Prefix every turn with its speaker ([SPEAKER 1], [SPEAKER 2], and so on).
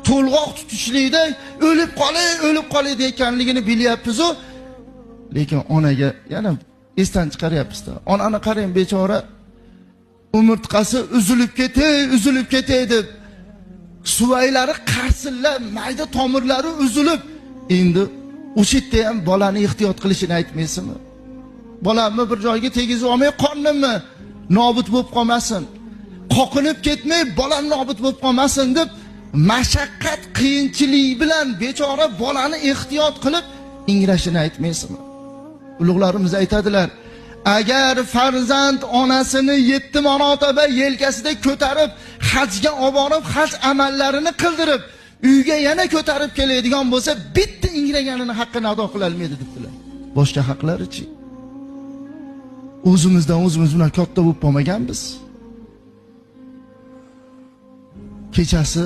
[SPEAKER 1] to'lg'oq tutishlikda o'lib qolay deganligini bilyapmiz-ku. Lekin onaga yana esdan chiqaryapmiz-da. Onani qarang, bechora umurtqasi uzilib ketay deb suvaylari qarsillab, mayda tomirlari uzilib, endi o'sha yerda ham bolani ehtiyot qilishini aytmaysizmi? Bolamni bir joyga tegizib olmay, qornimni nobud bo'lib qolmasin, qoqinib ketmay, bolam nobud bo'lib qolmasin deb mashaqqat, qiyinchilik bilan bechora bolani ehtiyot qilib ingrashini aytmaysizmi? Ulug'larimiz aytadilar, agar farzand onasini 7 marotaba yelkasida ko'tarib, hajga olib borib, haj amallarini qildirib, uyga yana ko'tarib keladigan bo'lsa, bitta ingraganini haqqini ado qila olmaydi debdilar. Boshqa haqlari-chi? O'zimizdan o'zimiz bilan katta bo'lib qolmaganmiz. Kechasi